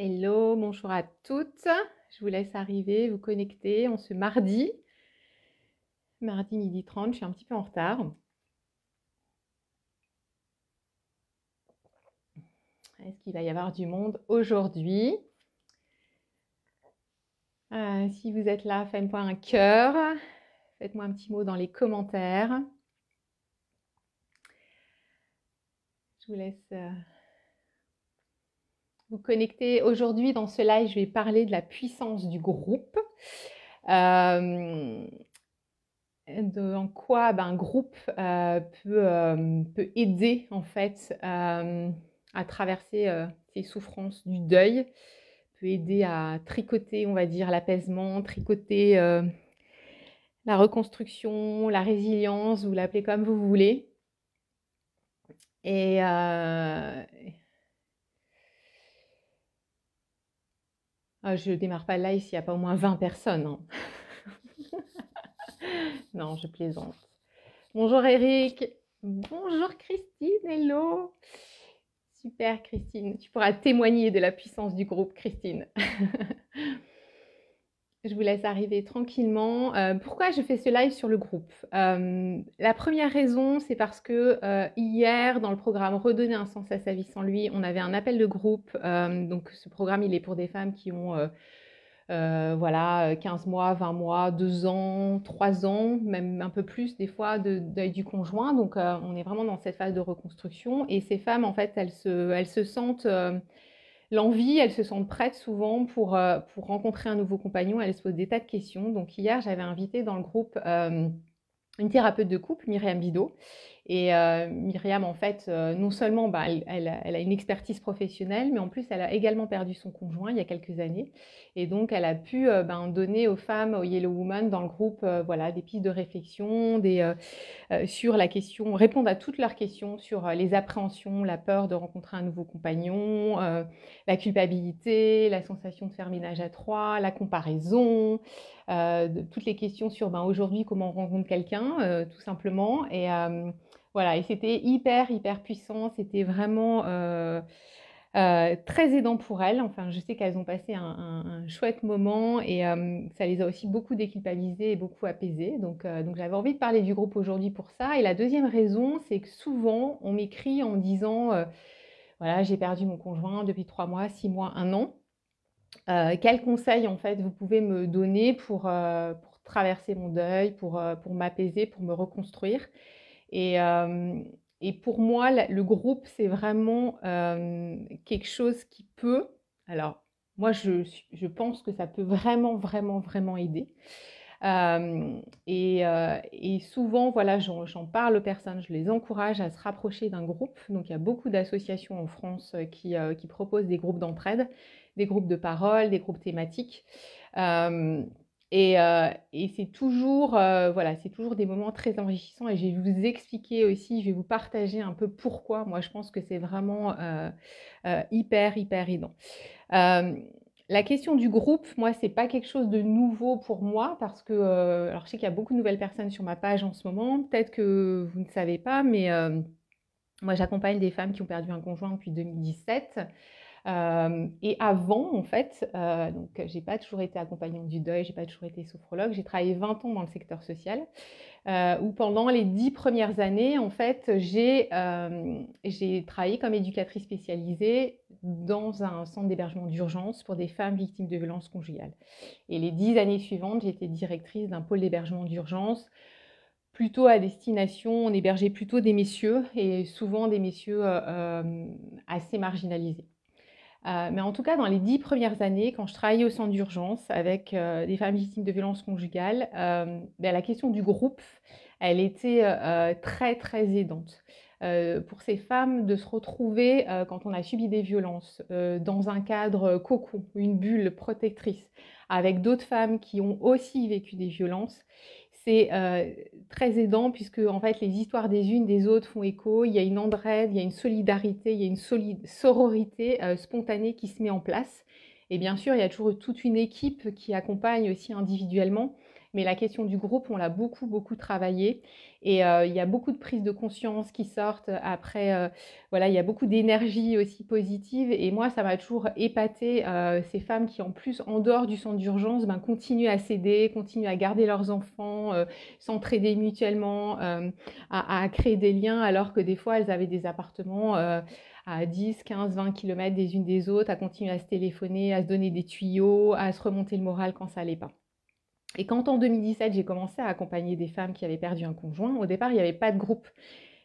Hello, bonjour à toutes. Je vous laisse arriver, vous connecter en ce mardi 12h30, je suis un petit peu en retard. Est-ce qu'il va y avoir du monde aujourd'hui? Si vous êtes là, faites-moi un cœur. Faites-moi un petit mot dans les commentaires. Je vous laisse vous connecter. Aujourd'hui, dans ce live, je vais parler de la puissance du groupe. En quoi un groupe peut aider en fait à traverser ces souffrances du deuil, peut aider à tricoter, on va dire, l'apaisement, tricoter la reconstruction, la résilience, vous l'appelez comme vous voulez. Et je démarre pas le live s'il n'y a pas au moins 20 personnes. Hein. Non, je plaisante. Bonjour Eric. Bonjour Christine, hello. Super Christine, tu pourras témoigner de la puissance du groupe Christine. Je vous laisse arriver tranquillement. Pourquoi je fais ce live sur le groupe? La première raison, c'est parce que hier, dans le programme Redonner un sens à sa vie sans lui, on avait un appel de groupe. Donc ce programme, il est pour des femmes qui ont 15 mois, 20 mois, 2 ans, 3 ans, même un peu plus des fois de deuil du conjoint. Donc on est vraiment dans cette phase de reconstruction. Et ces femmes, en fait, elles se sentent l'envie, elles se sentent prêtes souvent pour rencontrer un nouveau compagnon. Elles se posent des tas de questions. Donc hier, j'avais invité dans le groupe une thérapeute de couple, Myriam Bidot. Et Myriam, en fait, non seulement elle a une expertise professionnelle, mais en plus, elle a également perdu son conjoint il y a quelques années. Et donc, elle a pu donner aux femmes, aux Yellow Women dans le groupe, des pistes de réflexion, sur la question, répondre à toutes leurs questions sur les appréhensions, la peur de rencontrer un nouveau compagnon, la culpabilité, la sensation de faire ménage à trois, la comparaison, toutes les questions sur aujourd'hui comment on rencontre quelqu'un, tout simplement. Et et c'était hyper puissant, c'était vraiment très aidant pour elles. Enfin, je sais qu'elles ont passé un chouette moment et ça les a aussi beaucoup déculpabilisées et beaucoup apaisées. Donc j'avais envie de parler du groupe aujourd'hui pour ça. Et la deuxième raison, c'est que souvent, on m'écrit en disant voilà, j'ai perdu mon conjoint depuis 3 mois, 6 mois, 1 an. Quels conseils, en fait, vous pouvez me donner pour traverser mon deuil, pour m'apaiser, pour me reconstruire? Et pour moi, le groupe, c'est vraiment quelque chose qui peut... Alors, moi, je pense que ça peut vraiment aider. Et souvent, voilà, j'en parle aux personnes, je les encourage à se rapprocher d'un groupe. Donc, il y a beaucoup d'associations en France qui proposent des groupes d'entraide, des groupes de parole, des groupes thématiques. Et c'est toujours, c'est toujours des moments très enrichissants. Et je vais vous expliquer aussi, je vais vous partager un peu pourquoi. Moi, je pense que c'est vraiment hyper aidant. La question du groupe, moi, c'est pas quelque chose de nouveau pour moi parce que, alors je sais qu'il y a beaucoup de nouvelles personnes sur ma page en ce moment. Peut-être que vous ne savez pas, mais moi, j'accompagne des femmes qui ont perdu un conjoint depuis 2017. Et avant, en fait, donc j'ai pas toujours été accompagnante du deuil, j'ai pas toujours été sophrologue, j'ai travaillé 20 ans dans le secteur social, où pendant les 10 premières années, en fait, j'ai travaillé comme éducatrice spécialisée dans un centre d'hébergement d'urgence pour des femmes victimes de violences conjugales. Et les 10 années suivantes, j'ai été directrice d'un pôle d'hébergement d'urgence, plutôt à destination, on hébergeait plutôt des messieurs, et souvent des messieurs assez marginalisés. Mais en tout cas, dans les 10 premières années, quand je travaillais au centre d'urgence avec des femmes victimes de violences conjugales, la question du groupe, elle était très aidante. Pour ces femmes, de se retrouver, quand on a subi des violences, dans un cadre cocon, une bulle protectrice, avec d'autres femmes qui ont aussi vécu des violences, c'est très aidant puisque en fait, les histoires des unes des autres font écho. Il y a une entraide, il y a une solidarité, il y a une sororité spontanée qui se met en place. Et bien sûr, il y a toujours toute une équipe qui accompagne aussi individuellement. mais la question du groupe, on l'a beaucoup, beaucoup travaillé. Et il y a beaucoup de prises de conscience qui sortent après. Voilà, il y a beaucoup d'énergie aussi positive. Et moi, ça m'a toujours épatée, ces femmes qui, en plus, en dehors du centre d'urgence, ben, continuent à s'aider, continuent à garder leurs enfants, s'entraider mutuellement, à créer des liens, alors que des fois, elles avaient des appartements à 10, 15, 20 km des unes des autres, à continuer à se téléphoner, à se donner des tuyaux, à se remonter le moral quand ça allait pas. Et quand en 2017, j'ai commencé à accompagner des femmes qui avaient perdu un conjoint, au départ, il n'y avait pas de groupe.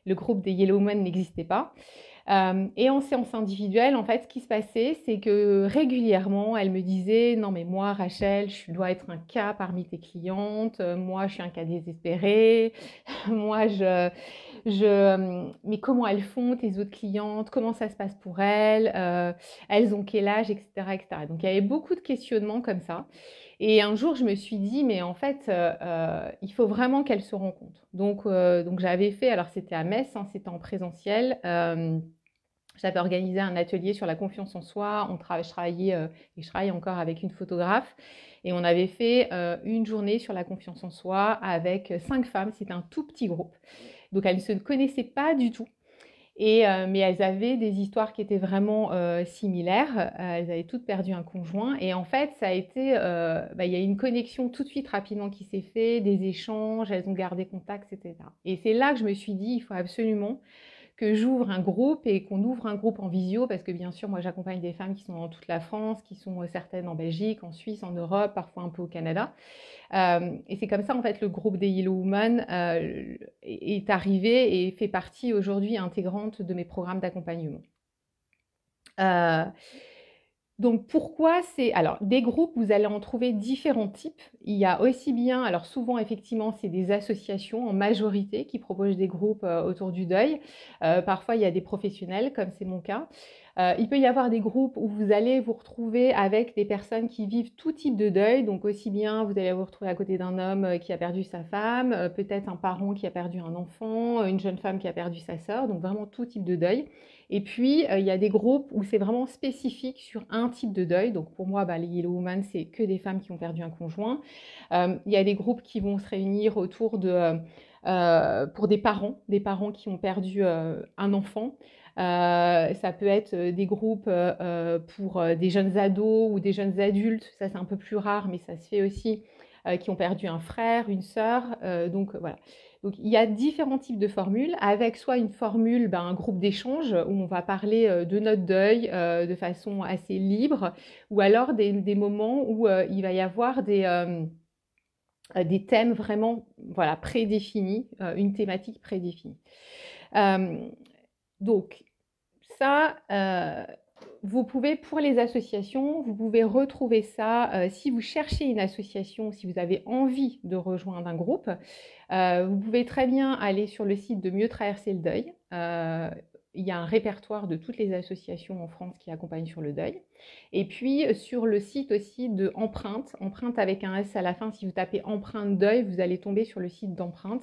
Le groupe des Yellow Women n'existait pas. Et en séance individuelle, en fait, ce qui se passait, c'est que régulièrement, elle me disait: non, mais moi, Rachel, je dois être un cas parmi tes clientes. Moi, je suis un cas désespéré. Moi, mais comment elles font, tes autres clientes? Comment ça se passe pour elles? Elles ont quel âge, etc., etc. Donc, il y avait beaucoup de questionnements comme ça. Et un jour, je me suis dit, mais en fait, il faut vraiment qu'elles se rencontrent. Donc j'avais fait, alors c'était à Metz, hein, c'était en présentiel. J'avais organisé un atelier sur la confiance en soi. Je travaillais, et je travaille encore avec une photographe. Et on avait fait une journée sur la confiance en soi avec 5 femmes. C'était un tout petit groupe. Donc elles ne se connaissaient pas du tout. Mais elles avaient des histoires qui étaient vraiment similaires. Elles avaient toutes perdu un conjoint. Et en fait, ça a été, il y a une connexion tout de suite rapidement qui s'est fait, des échanges, elles ont gardé contact, etc. Et c'est là que je me suis dit, il faut absolument que j'ouvre un groupe et qu'on ouvre un groupe en visio, parce que bien sûr, moi, j'accompagne des femmes qui sont dans toute la France, qui sont certaines en Belgique, en Suisse, en Europe, parfois un peu au Canada. Et c'est comme ça, en fait, le groupe des Yellow Women est arrivé et fait partie aujourd'hui intégrante de mes programmes d'accompagnement. Donc pourquoi c'est... Alors, des groupes, vous allez en trouver différents types. Il y a aussi bien, alors souvent effectivement, c'est des associations en majorité qui proposent des groupes autour du deuil. Parfois, il y a des professionnels, comme c'est mon cas. Il peut y avoir des groupes où vous allez vous retrouver avec des personnes qui vivent tout type de deuil. Donc aussi bien, vous allez vous retrouver à côté d'un homme qui a perdu sa femme, peut-être un parent qui a perdu un enfant, une jeune femme qui a perdu sa sœur. Donc vraiment tout type de deuil. Et puis, il y a des groupes où c'est vraiment spécifique sur un type de deuil. Donc pour moi, les Yellow Women, c'est que des femmes qui ont perdu un conjoint. Il y a des groupes qui vont se réunir autour de... pour des parents qui ont perdu un enfant. Ça peut être des groupes pour des jeunes ados ou des jeunes adultes. Ça, c'est un peu plus rare, mais ça se fait aussi, qui ont perdu un frère, une sœur. Donc, voilà. Donc, il y a différents types de formules, avec soit une formule, un groupe d'échange où on va parler de notre deuil de façon assez libre, ou alors des moments où il va y avoir des thèmes vraiment voilà, prédéfinis, une thématique prédéfinie. Donc, ça, vous pouvez, pour les associations, vous pouvez retrouver ça si vous cherchez une association, si vous avez envie de rejoindre un groupe. Vous pouvez très bien aller sur le site de Mieux traverser le deuil. Il y a un répertoire de toutes les associations en France qui accompagnent sur le deuil. Et puis, sur le site aussi de Empreinte, Empreinte avec un S à la fin, si vous tapez Empreinte deuil, vous allez tomber sur le site d'Empreinte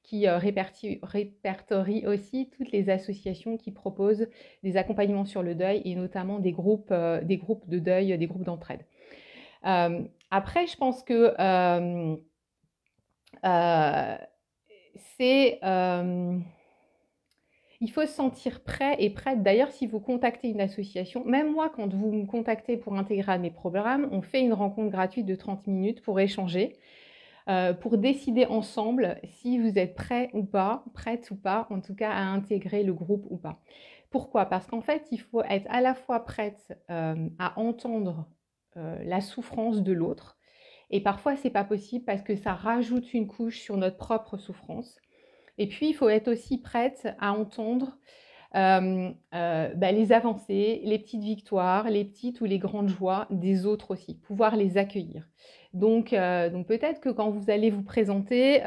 qui répertorie aussi toutes les associations qui proposent des accompagnements sur le deuil et notamment des groupes de deuil, des groupes d'entraide. Après, je pense que il faut se sentir prêt et prête. D'ailleurs, si vous contactez une association, même moi, quand vous me contactez pour intégrer à mes programmes, on fait une rencontre gratuite de 30 minutes pour échanger, pour décider ensemble si vous êtes prêt ou pas, prête ou pas, en tout cas à intégrer le groupe ou pas. Pourquoi? Parce qu'en fait, il faut être à la fois prête à entendre la souffrance de l'autre, et parfois, c'est pas possible parce que ça rajoute une couche sur notre propre souffrance. Et puis, il faut être aussi prête à entendre les avancées, les petites victoires, les petites ou les grandes joies des autres aussi, pouvoir les accueillir. Donc peut-être que quand vous allez vous présenter,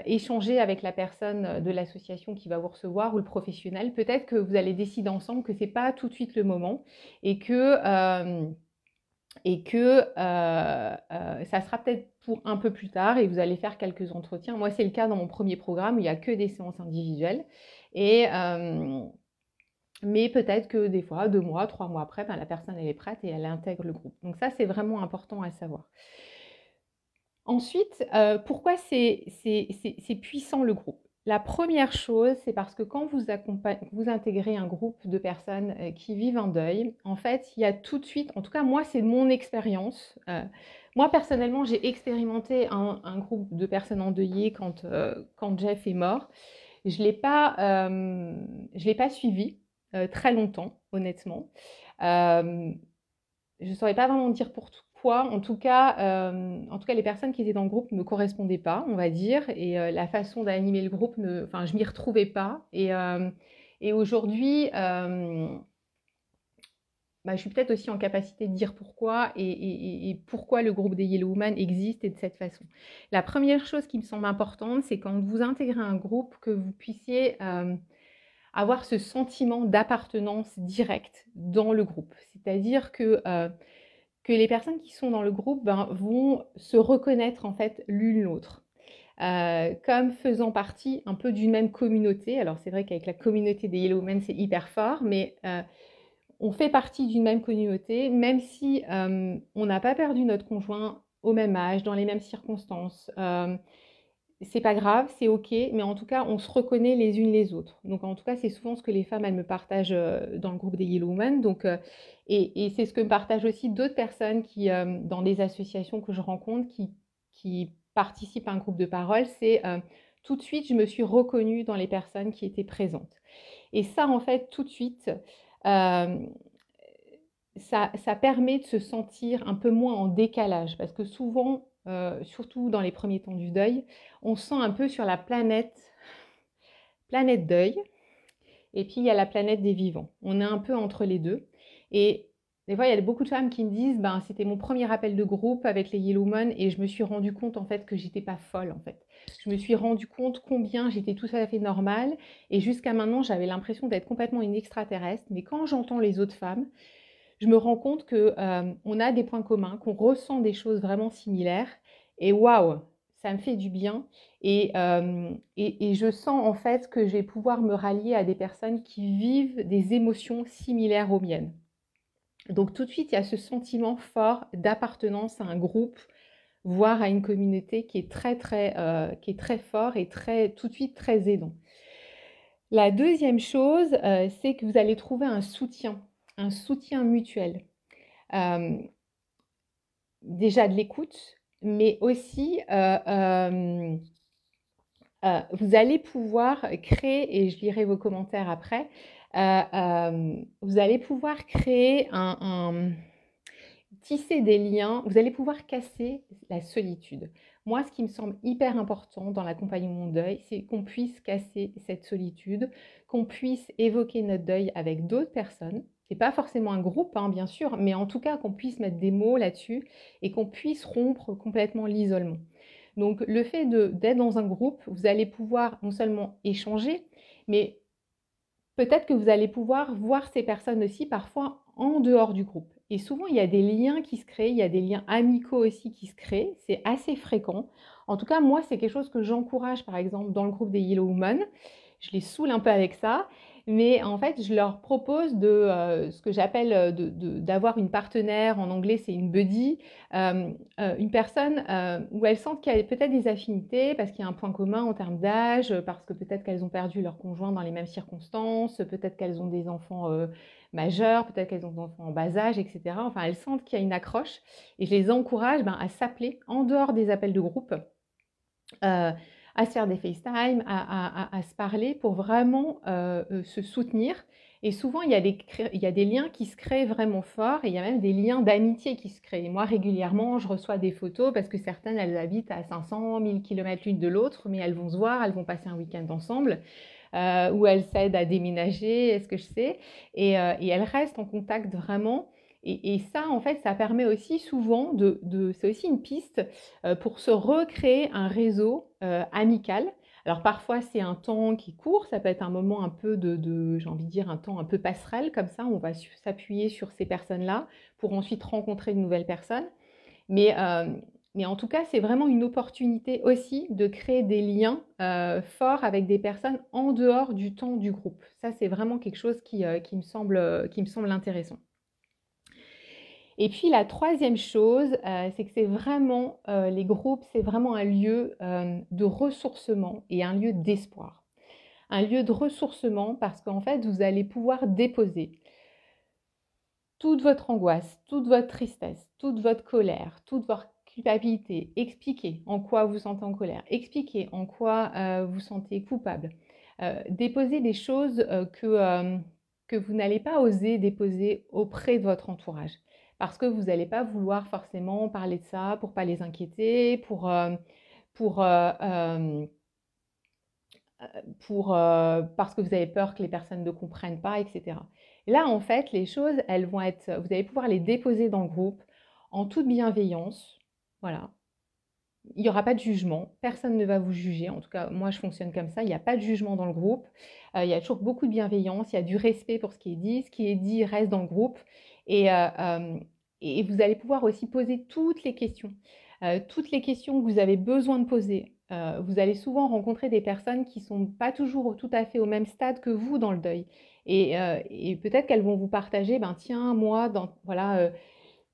échanger avec la personne de l'association qui va vous recevoir ou le professionnel, peut-être que vous allez décider ensemble que ce n'est pas tout de suite le moment et que ça sera peut-être pour un peu plus tard et vous allez faire quelques entretiens. Moi, c'est le cas dans mon premier programme où il n'y a que des séances individuelles. Mais peut-être que des fois, 2 mois, 3 mois après, la personne elle est prête et elle intègre le groupe. Donc ça, c'est vraiment important à savoir. Ensuite, pourquoi c'est puissant le groupe? La première chose, c'est parce que quand vous intégrez un groupe de personnes qui vivent un deuil, en fait, il y a tout de suite, en tout cas moi, c'est mon expérience. Moi, personnellement, j'ai expérimenté un groupe de personnes endeuillées quand Jeff est mort. Je je l'ai pas suivi très longtemps, honnêtement. Euh, je ne saurais pas vraiment dire pourquoi. En tout cas, les personnes qui étaient dans le groupe ne me correspondaient pas, on va dire, et la façon d'animer le groupe, enfin, je m'y retrouvais pas. Et aujourd'hui, bah, je suis peut-être aussi en capacité de dire pourquoi et pourquoi le groupe des Yellow Women existe et de cette façon. La première chose qui me semble importante, c'est quand vous intégrez un groupe, que vous puissiez avoir ce sentiment d'appartenance directe dans le groupe. C'est-à-dire que les personnes qui sont dans le groupe vont se reconnaître en fait l'une l'autre. Comme faisant partie un peu d'une même communauté. Alors c'est vrai qu'avec la communauté des Yellow Men c'est hyper fort, mais on fait partie d'une même communauté, même si on n'a pas perdu notre conjoint au même âge, dans les mêmes circonstances. C'est pas grave, c'est ok, mais en tout cas, on se reconnaît les unes les autres. Donc, en tout cas, c'est souvent ce que les femmes, elles me partagent dans le groupe des Yellow Women. Donc, et c'est ce que me partagent aussi d'autres personnes qui, dans des associations que je rencontre, qui participent à un groupe de parole. C'est tout de suite, je me suis reconnue dans les personnes qui étaient présentes. Et ça, en fait, tout de suite, euh, ça permet de se sentir un peu moins en décalage. Parce que souvent, surtout dans les premiers temps du deuil, on se sent un peu sur la planète deuil, et puis il y a la planète des vivants. On est un peu entre les deux. Et des fois, il y a beaucoup de femmes qui me disent, ben, c'était mon premier appel de groupe avec les Yellow Moon, et je me suis rendu compte en fait que j'étais pas folle en fait. Je me suis rendu compte combien j'étais tout à fait normale, et jusqu'à maintenant, j'avais l'impression d'être complètement une extraterrestre. Mais quand j'entends les autres femmes, je me rends compte que on a des points communs, qu'on ressent des choses vraiment similaires. Et waouh, ça me fait du bien. Et je sens en fait que je vais pouvoir me rallier à des personnes qui vivent des émotions similaires aux miennes. Donc tout de suite, il y a ce sentiment fort d'appartenance à un groupe, voire à une communauté qui est qui est très fort et tout de suite très aidant. La deuxième chose, c'est que vous allez trouver un soutien mutuel. Euh, Déjà de l'écoute, mais aussi vous allez pouvoir créer, et je lirai vos commentaires après, vous allez pouvoir créer tisser des liens, vous allez pouvoir casser la solitude. Moi, ce qui me semble hyper important dans l'accompagnement au deuil, c'est qu'on puisse casser cette solitude, qu'on puisse évoquer notre deuil avec d'autres personnes. C'est pas forcément un groupe, hein, bien sûr, mais en tout cas qu'on puisse mettre des mots là-dessus et qu'on puisse rompre complètement l'isolement. Donc, le fait d'être dans un groupe, vous allez pouvoir non seulement échanger, mais peut-être que vous allez pouvoir voir ces personnes aussi parfois en dehors du groupe. Et souvent, il y a des liens qui se créent, il y a des liens amicaux aussi qui se créent. C'est assez fréquent. En tout cas, moi, c'est quelque chose que j'encourage, par exemple, dans le groupe des Yellow Women. Je les saoule un peu avec ça. Mais en fait, je leur propose ce que j'appelle d'avoir une partenaire. En anglais, c'est une buddy. Une personne où elles sentent qu'il y a peut-être des affinités parce qu'il y a un point commun en termes d'âge, parce que peut-être qu'elles ont perdu leur conjoint dans les mêmes circonstances, peut-être qu'elles ont des enfants majeurs, peut-être qu'elles ont des enfants en bas âge, etc. Enfin, elles sentent qu'il y a une accroche et je les encourage à s'appeler en dehors des appels de groupe, à se faire des FaceTime, à se parler pour vraiment se soutenir. Et souvent, il y a des liens qui se créent vraiment forts et il y a même des liens d'amitié qui se créent. Et moi, régulièrement, je reçois des photos parce que certaines, elles habitent à 500, 1000 km l'une de l'autre, mais elles vont se voir, elles vont passer un week-end ensemble, ou elles s'aident à déménager, est-ce que je sais, et elles restent en contact vraiment. Et ça, en fait, ça permet aussi souvent c'est aussi une piste pour se recréer un réseau amical. Alors parfois c'est un temps qui est court, ça peut être un moment un peu j'ai envie de dire un temps un peu passerelle comme ça, on va s'appuyer sur ces personnes-là pour ensuite rencontrer de nouvelles personnes. Mais, euh, mais en tout cas, c'est vraiment une opportunité aussi de créer des liens forts avec des personnes en dehors du temps du groupe. Ça, c'est vraiment quelque chose qui me semble intéressant. Et puis la troisième chose, c'est que c'est vraiment, les groupes, c'est vraiment un lieu de ressourcement et un lieu d'espoir. Un lieu de ressourcement parce qu'en fait, vous allez pouvoir déposer toute votre angoisse, toute votre tristesse, toute votre colère, toute votre culpabilité, expliquer en quoi vous sentez en colère, expliquer en quoi vous sentez coupable, déposer des choses que vous n'allez pas oser déposer auprès de votre entourage. Parce que vous n'allez pas vouloir forcément parler de ça pour ne pas les inquiéter, pour, parce que vous avez peur que les personnes ne comprennent pas, etc. Et là, en fait, les choses, elles vont être, vous allez pouvoir les déposer dans le groupe en toute bienveillance. Voilà. Il n'y aura pas de jugement, personne ne va vous juger. En tout cas, moi, je fonctionne comme ça. Il n'y a pas de jugement dans le groupe. Il y a toujours beaucoup de bienveillance. Il y a du respect pour ce qui est dit. Ce qui est dit reste dans le groupe. Et, euh, euh, et vous allez pouvoir aussi poser toutes les questions que vous avez besoin de poser. Vous allez souvent rencontrer des personnes qui ne sont pas toujours tout à fait au même stade que vous dans le deuil. Et peut-être qu'elles vont vous partager, ben tiens, moi, voilà,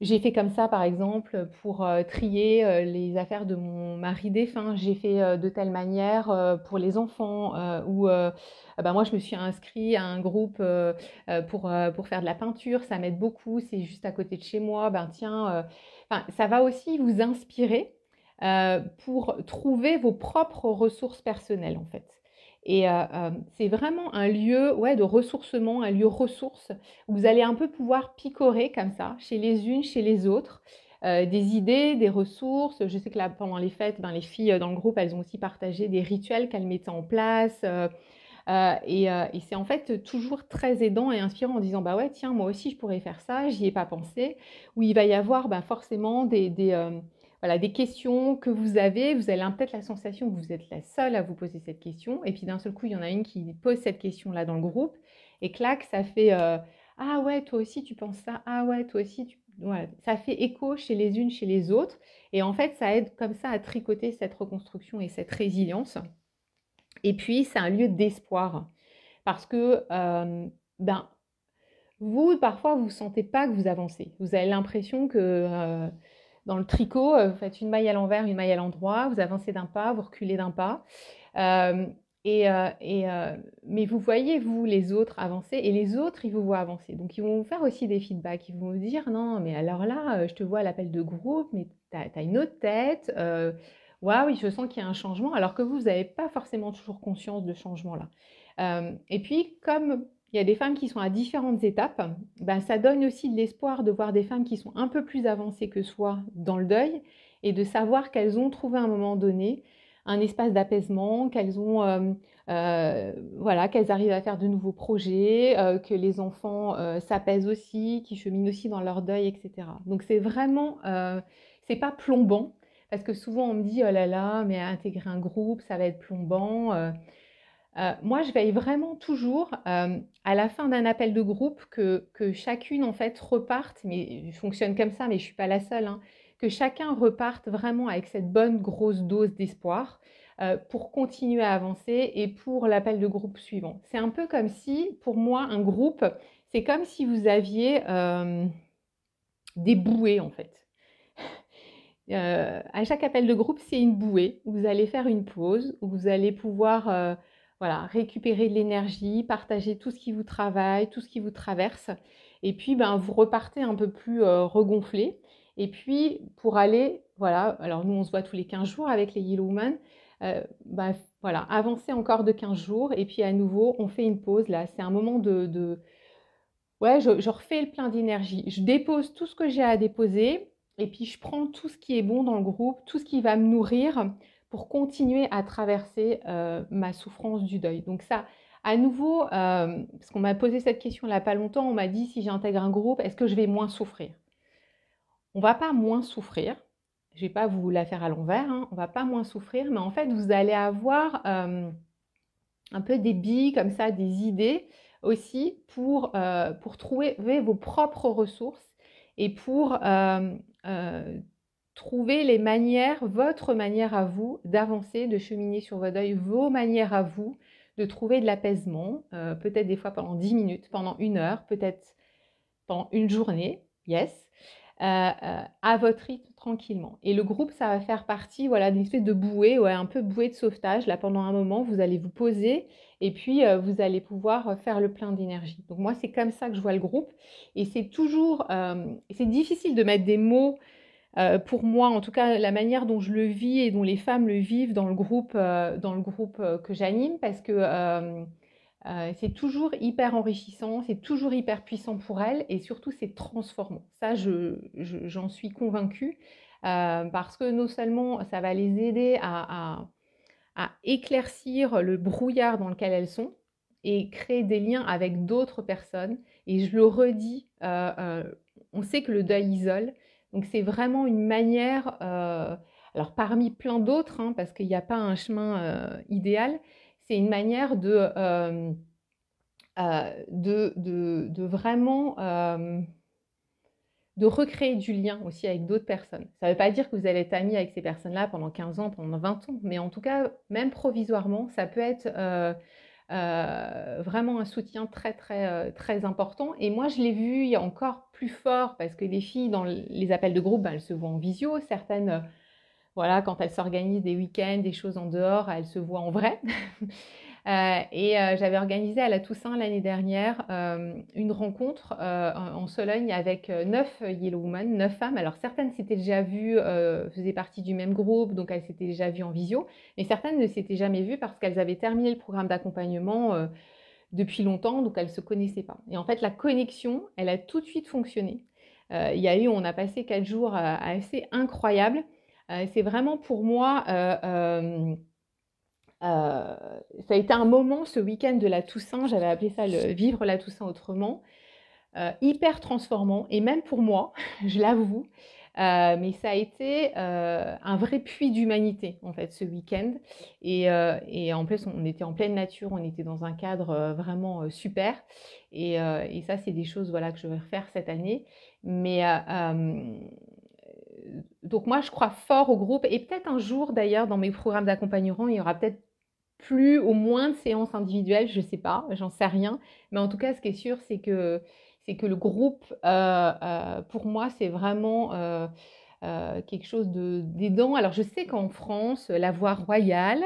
j'ai fait comme ça, par exemple, pour trier les affaires de mon mari défunt. J'ai fait de telle manière pour les enfants. Bah, moi, je me suis inscrite à un groupe pour faire de la peinture. Ça m'aide beaucoup. C'est juste à côté de chez moi. Ben tiens, ça va aussi vous inspirer pour trouver vos propres ressources personnelles, en fait. Et c'est vraiment un lieu, ouais, de ressourcement, un lieu ressource où vous allez un peu pouvoir picorer comme ça, chez les unes, chez les autres, des idées, des ressources. Je sais que là, pendant les fêtes, ben, les filles dans le groupe, elles ont aussi partagé des rituels qu'elles mettaient en place. Et c'est en fait toujours très aidant et inspirant en disant, bah ouais, tiens, moi aussi, je pourrais faire ça, j'y ai pas pensé. Où il va y avoir ben, forcément voilà, des questions que vous avez. Vous avez peut-être la sensation que vous êtes la seule à vous poser cette question. Et puis d'un seul coup, il y en a une qui pose cette question-là dans le groupe. Et clac, ça fait ah ouais, toi aussi tu penses ça. Ah ouais, toi aussi tu. Voilà. Ça fait écho chez les unes, chez les autres. Et en fait, ça aide comme ça à tricoter cette reconstruction et cette résilience. Et puis, c'est un lieu d'espoir. Parce que ben, vous, parfois, vous ne sentez pas que vous avancez. Vous avez l'impression que dans le tricot, vous faites une maille à l'envers, une maille à l'endroit, vous avancez d'un pas, vous reculez d'un pas. Euh, mais vous voyez, vous, les autres avancer, et les autres, ils vous voient avancer. Donc, ils vont vous faire aussi des feedbacks. Ils vont vous dire, non, mais alors là, je te vois à l'appel de groupe, mais tu as une autre tête. Waouh, oui, je sens qu'il y a un changement, alors que vous n'avez pas forcément toujours conscience de ce changement-là. Et puis, comme il y a des femmes qui sont à différentes étapes, ben, ça donne aussi de l'espoir de voir des femmes qui sont un peu plus avancées que soi dans le deuil et de savoir qu'elles ont trouvé à un moment donné un espace d'apaisement, qu'elles ont, voilà, qu'elles arrivent à faire de nouveaux projets, que les enfants s'apaisent aussi, qu'ils cheminent aussi dans leur deuil, etc. Donc c'est vraiment, c'est pas plombant, parce que souvent on me dit, oh là là, mais intégrer un groupe, ça va être plombant. Moi, je veille vraiment toujours à la fin d'un appel de groupe que chacune en fait reparte, mais je fonctionne comme ça, mais je ne suis pas la seule, hein, que chacun reparte vraiment avec cette bonne grosse dose d'espoir pour continuer à avancer et pour l'appel de groupe suivant. C'est un peu comme si, pour moi, un groupe, c'est comme si vous aviez des bouées en fait. À chaque appel de groupe, c'est une bouée où vous allez faire une pause, où vous allez pouvoir voilà, récupérer de l'énergie, partager tout ce qui vous travaille, tout ce qui vous traverse. Et puis, ben, vous repartez un peu plus regonflé. Et puis, pour aller, voilà, alors nous, on se voit tous les 15 jours avec les Yellow Women. Ben, voilà, avancer encore de 15 jours. Et puis, à nouveau, on fait une pause. Là, c'est un moment ouais, je refais le plein d'énergie. Je dépose tout ce que j'ai à déposer et puis je prends tout ce qui est bon dans le groupe, tout ce qui va me nourrir pour continuer à traverser ma souffrance du deuil. Donc ça, à nouveau, parce qu'on m'a posé cette question il n'y a pas longtemps, on m'a dit si j'intègre un groupe, est-ce que je vais moins souffrir? On ne va pas moins souffrir. Je ne vais pas vous la faire à l'envers, hein. On ne va pas moins souffrir, mais en fait, vous allez avoir un peu des billes comme ça, des idées aussi pour trouver vos propres ressources et pour trouver les manières, votre manière à vous d'avancer, de cheminer sur votre deuil, vos manières à vous de trouver de l'apaisement, peut-être des fois pendant 10 minutes, pendant 1 heure, peut-être pendant une journée, yes. à votre rythme tranquillement. Et le groupe, ça va faire partie, voilà, d'une espèce de bouée, ouais, un peu bouée de sauvetage. Là, pendant un moment, vous allez vous poser et puis vous allez pouvoir faire le plein d'énergie. Donc moi, c'est comme ça que je vois le groupe. Et c'est toujours, c'est difficile de mettre des mots pour moi, en tout cas, la manière dont je le vis et dont les femmes le vivent dans le groupe que j'anime, parce que c'est toujours hyper enrichissant, c'est toujours hyper puissant pour elles et surtout c'est transformant. Ça, j'en suis convaincue parce que non seulement ça va les aider à éclaircir le brouillard dans lequel elles sont et créer des liens avec d'autres personnes. Et je le redis, on sait que le deuil isole, donc c'est vraiment une manière, alors parmi plein d'autres, hein, parce qu'il n'y a pas un chemin idéal, c'est une manière de vraiment de recréer du lien aussi avec d'autres personnes. Ça ne veut pas dire que vous allez être amis avec ces personnes-là pendant 15 ans, pendant 20 ans, mais en tout cas, même provisoirement, ça peut être vraiment un soutien très, très, très important. Et moi, je l'ai vu, il y a encore plus fort, parce que les filles, dans les appels de groupe, ben, elles se voient en visio. Certaines, voilà, quand elles s'organisent des week-ends, des choses en dehors, elles se voient en vrai. J'avais organisé à la Toussaint l'année dernière une rencontre en Sologne avec 9 Yellow Women, 9 femmes. Alors certaines s'étaient déjà vues, faisaient partie du même groupe, donc elles s'étaient déjà vues en visio, mais certaines ne s'étaient jamais vues parce qu'elles avaient terminé le programme d'accompagnement depuis longtemps, donc elles ne se connaissaient pas. Et en fait, la connexion, elle a tout de suite fonctionné. On a passé 4 jours assez incroyables. C'est vraiment pour moi... ça a été un moment, ce week-end de la Toussaint, j'avais appelé ça le vivre la Toussaint autrement, hyper transformant, et même pour moi, je l'avoue, mais ça a été un vrai puits d'humanité, en fait, ce week-end. Et en plus, on était en pleine nature, on était dans un cadre vraiment super. Et ça, c'est des choses voilà, que je vais refaire cette année. Mais donc moi, je crois fort au groupe. Et peut-être un jour, d'ailleurs, dans mes programmes d'accompagnement, il y aura peut-être plus ou moins de séances individuelles, je ne sais pas, j'en sais rien. Mais en tout cas, ce qui est sûr, c'est que le groupe, pour moi, c'est vraiment quelque chose d'aidant. Alors, je sais qu'en France, la voie royale,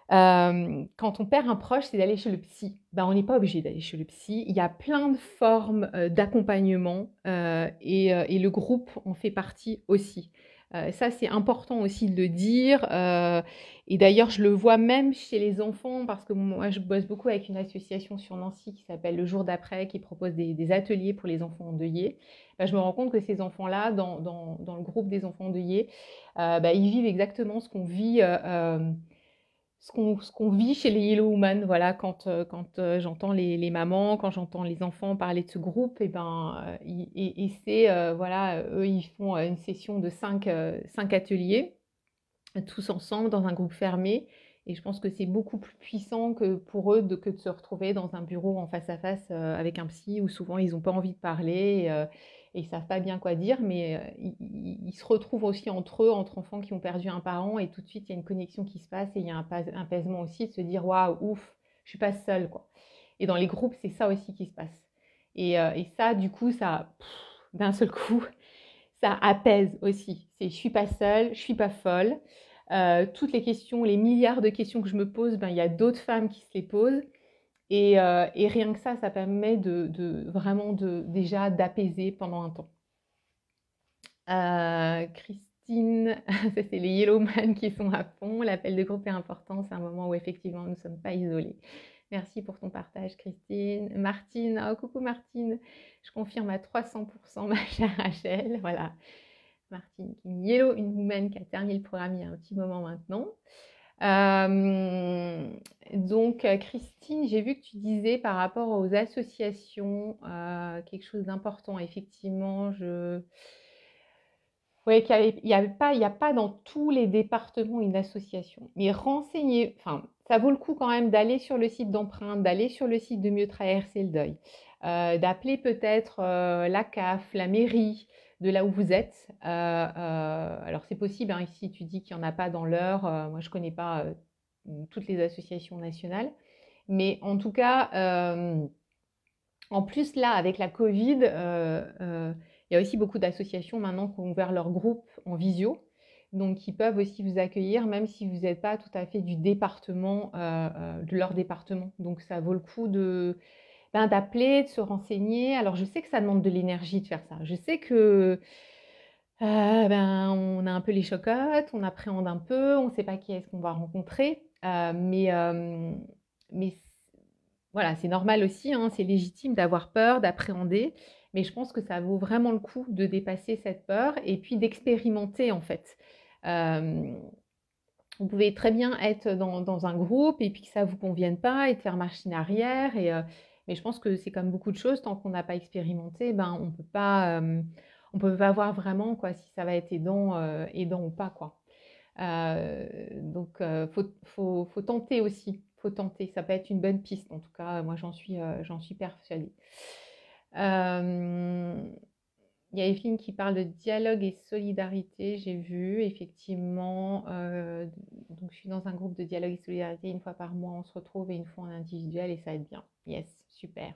quand on perd un proche, c'est d'aller chez le psy. Ben, on n'est pas obligé d'aller chez le psy. Il y a plein de formes d'accompagnement et le groupe en fait partie aussi. Ça, c'est important aussi de le dire. Et d'ailleurs, je le vois même chez les enfants parce que moi, je bosse beaucoup avec une association sur Nancy qui s'appelle Le Jour d'après, qui propose des ateliers pour les enfants endeuillés. Ben, je me rends compte que ces enfants-là, dans le groupe des enfants endeuillés, ben, ils vivent exactement ce qu'on vit. Ce qu'on vit chez les Yellow Women, voilà, quand j'entends les mamans, quand j'entends les enfants parler de ce groupe, et ben, c'est, voilà, eux, ils font une session de 5 ateliers, tous ensemble dans un groupe fermé. Et je pense que c'est beaucoup plus puissant que pour eux que de se retrouver dans un bureau en face à face avec un psy où souvent ils n'ont pas envie de parler et ils ne savent pas bien quoi dire, mais ils se retrouvent aussi entre eux, entre enfants qui ont perdu un parent, et tout de suite il y a une connexion qui se passe et il y a un apaisement aussi de se dire waouh, ouf, je suis pas seule, quoi. Et dans les groupes, c'est ça aussi qui se passe. Et ça, du coup, ça, d'un seul coup, ça apaise aussi. C'est je suis pas seule, je suis pas folle. Toutes les questions, les milliards de questions que je me pose, ben, il y a d'autres femmes qui se les posent. Et rien que ça permet vraiment déjà d'apaiser pendant un temps. Christine, ça c'est les Yellowman qui sont à fond. L'appel de groupe est important, c'est un moment où effectivement nous ne sommes pas isolés. Merci pour ton partage, Christine. Martine, oh, coucou Martine, je confirme à 300% ma chère Rachel. Voilà, Martine, une Yellow, une woman qui a terminé le programme il y a un petit moment maintenant. Donc, Christine, j'ai vu que tu disais par rapport aux associations quelque chose d'important. Effectivement, oui, qu'il n'y a pas dans tous les départements une association. Mais renseignez, enfin, ça vaut le coup quand même d'aller sur le site d'Empreinte, d'aller sur le site de Mieux traverser le deuil, d'appeler peut-être la CAF, la mairie de là où vous êtes. Alors c'est possible, hein, ici tu dis qu'il n'y en a pas dans l'heure. Moi je ne connais pas toutes les associations nationales. Mais en tout cas, en plus là, avec la Covid, Il y a aussi beaucoup d'associations maintenant qui ont ouvert leur groupe en visio, donc ils peuvent aussi vous accueillir, même si vous n'êtes pas tout à fait du département, de leur département. Donc ça vaut le coup d'appeler, de se renseigner. Alors je sais que ça demande de l'énergie de faire ça. Je sais que on a un peu les chocottes, on appréhende un peu, on ne sait pas qui est-ce qu'on va rencontrer, mais voilà, c'est normal aussi, hein, c'est légitime d'avoir peur, d'appréhender, mais je pense que ça vaut vraiment le coup de dépasser cette peur et puis d'expérimenter en fait. Euh, Vous pouvez très bien être dans un groupe et puis que ça ne vous convienne pas et de faire machine arrière. Mais je pense que c'est comme beaucoup de choses, tant qu'on n'a pas expérimenté, on peut pas voir vraiment quoi, si ça va être aidant ou pas, quoi. Faut tenter aussi. Faut tenter. Ça peut être une bonne piste. En tout cas, moi, j'en suis persuadée. Euh, il y a Evelyne qui parle de dialogue et solidarité, j'ai vu, effectivement. Donc, je suis dans un groupe de dialogue et solidarité. Une fois par mois, on se retrouve et une fois en individuel et ça aide bien. Yes, super.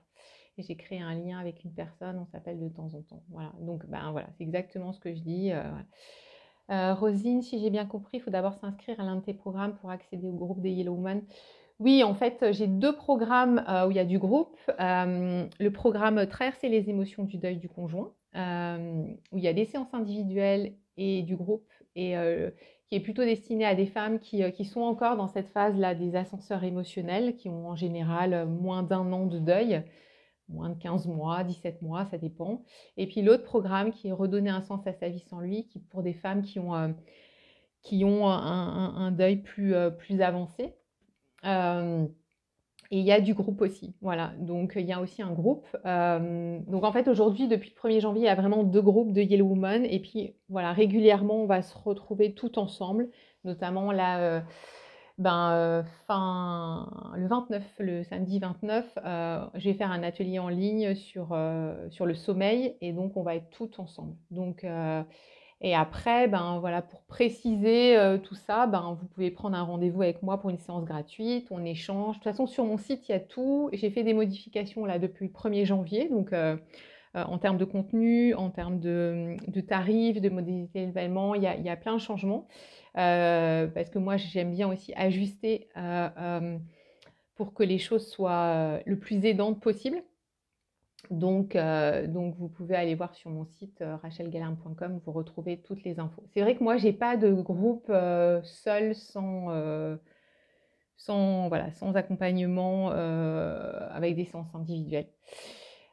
Et j'ai créé un lien avec une personne, on s'appelle de temps en temps. Voilà, donc voilà, c'est exactement ce que je dis. Rosine, si j'ai bien compris, il faut d'abord s'inscrire à l'un de tes programmes pour accéder au groupe des Yellow Women. Oui, en fait, j'ai 2 programmes où il y a du groupe. Le programme Traverser les émotions du deuil du conjoint, où il y a des séances individuelles et du groupe, et qui est plutôt destiné à des femmes qui sont encore dans cette phase-là des ascenseurs émotionnels, qui ont en général moins d'1 an de deuil, moins de 15 mois, 17 mois, ça dépend. Et puis l'autre programme qui est redonner un sens à sa vie sans lui, qui pour des femmes qui ont un deuil plus avancé. Euh, et il y a du groupe aussi, voilà. Donc il y a aussi un groupe. Donc en fait aujourd'hui, depuis le 1er janvier, il y a vraiment 2 groupes de Yellow Woman. Et puis voilà, régulièrement, on va se retrouver tout ensemble, notamment là, le 29, le samedi 29, je vais faire un atelier en ligne sur le sommeil et donc on va être tout ensemble. Donc et après, voilà, pour préciser tout ça, vous pouvez prendre un rendez-vous avec moi pour une séance gratuite, on échange. De toute façon, sur mon site, il y a tout. J'ai fait des modifications là depuis le 1er janvier, donc en termes de contenu, en termes de tarifs, de modalités d'événement, il y a plein de changements. Parce que moi, j'aime bien aussi ajuster pour que les choses soient le plus aidantes possible. Donc vous pouvez aller voir sur mon site rachelgalarme.com, vous retrouvez toutes les infos. C'est vrai que moi, j'ai pas de groupe seul sans accompagnement avec des séances individuelles.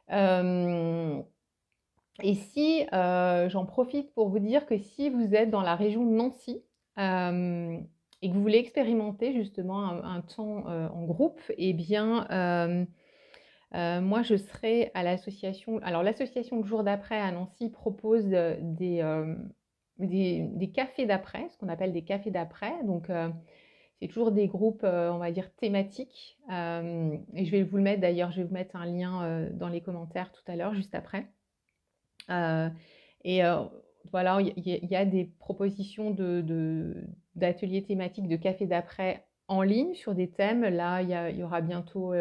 Et si j'en profite pour vous dire que si vous êtes dans la région de Nancy et que vous voulez expérimenter justement un temps en groupe, eh bien moi, je serai à l'association. Alors, l'association Le Jour d'après à Nancy propose des cafés d'après, ce qu'on appelle des cafés d'après. Donc, c'est toujours des groupes, on va dire, thématiques. Et je vais vous le mettre d'ailleurs, je vais vous mettre un lien dans les commentaires tout à l'heure, juste après. Euh, et voilà, il y a des propositions d'ateliers thématiques de cafés d'après en ligne sur des thèmes. Là, il y aura bientôt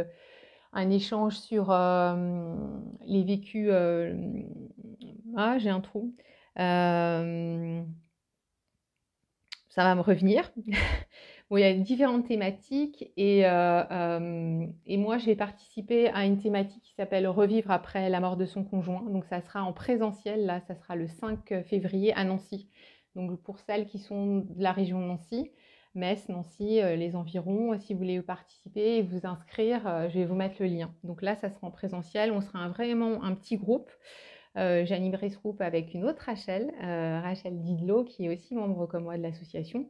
un échange sur les vécus. Ah, j'ai un trou. Ça va me revenir. Bon, il y a différentes thématiques et moi, je vais participer à une thématique qui s'appelle Revivre après la mort de son conjoint. Donc, ça sera en présentiel. Là, ça sera le 5 février à Nancy. Donc, pour celles qui sont de la région de Nancy, Metz, Nancy, les environs, si vous voulez participer et vous inscrire, je vais vous mettre le lien. Donc là, ça sera en présentiel. On sera vraiment un petit groupe. J'animerai ce groupe avec une autre Rachel, Rachel Didlot, qui est aussi membre comme moi de l'association.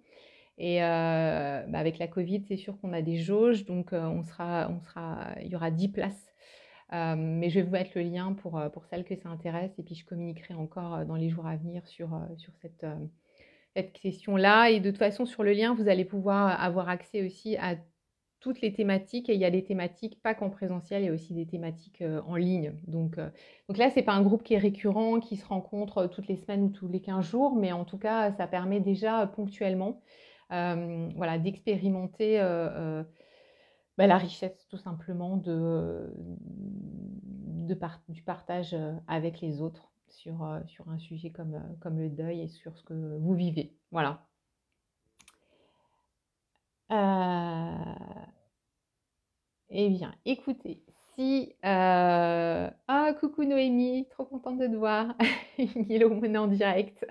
Et avec la Covid, c'est sûr qu'on a des jauges, donc il y aura 10 places. Mais je vais vous mettre le lien pour celles que ça intéresse, et puis je communiquerai encore dans les jours à venir sur cette question-là. Et de toute façon, sur le lien, vous allez pouvoir avoir accès aussi à toutes les thématiques. Et il y a des thématiques pas qu'en présentiel, il y a aussi des thématiques en ligne. Donc là, c'est pas un groupe qui est récurrent, qui se rencontre toutes les semaines ou tous les 15 jours, mais en tout cas, ça permet déjà ponctuellement voilà, d'expérimenter la richesse tout simplement du partage avec les autres. sur un sujet comme le deuil et sur ce que vous vivez. Voilà. Eh bien, écoutez, si... Ah, coucou Noémie, trop contente de te voir. Hello, on est en direct.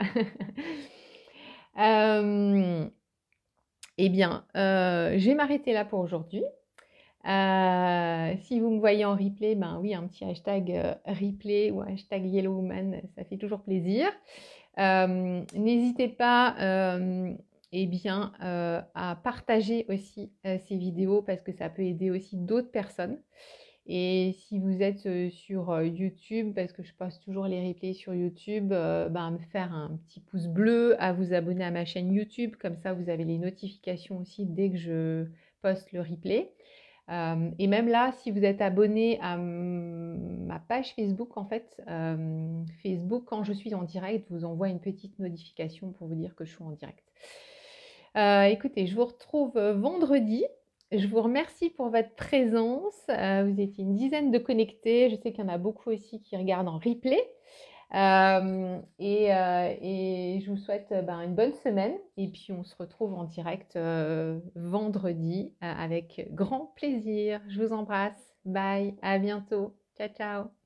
Eh bien, je vais m'arrêter là pour aujourd'hui. Si vous me voyez en replay, ben oui, un petit hashtag replay ou hashtag Yellow Woman, ça fait toujours plaisir. N'hésitez pas eh bien, à partager aussi ces vidéos parce que ça peut aider aussi d'autres personnes. Et si vous êtes sur YouTube, parce que je poste toujours les replays sur YouTube, ben, à me faire un petit pouce bleu, à vous abonner à ma chaîne YouTube, comme ça vous avez les notifications aussi dès que je poste le replay. Et même là, si vous êtes abonné à ma page Facebook, en fait, Facebook, quand je suis en direct, vous envoie une petite notification pour vous dire que je suis en direct. Écoutez, je vous retrouve vendredi. Je vous remercie pour votre présence. Vous étiez une dizaine de connectés. Je sais qu'il y en a beaucoup aussi qui regardent en replay. Et je vous souhaite une bonne semaine. Et puis, on se retrouve en direct vendredi avec grand plaisir. Je vous embrasse. Bye. À bientôt. Ciao, ciao.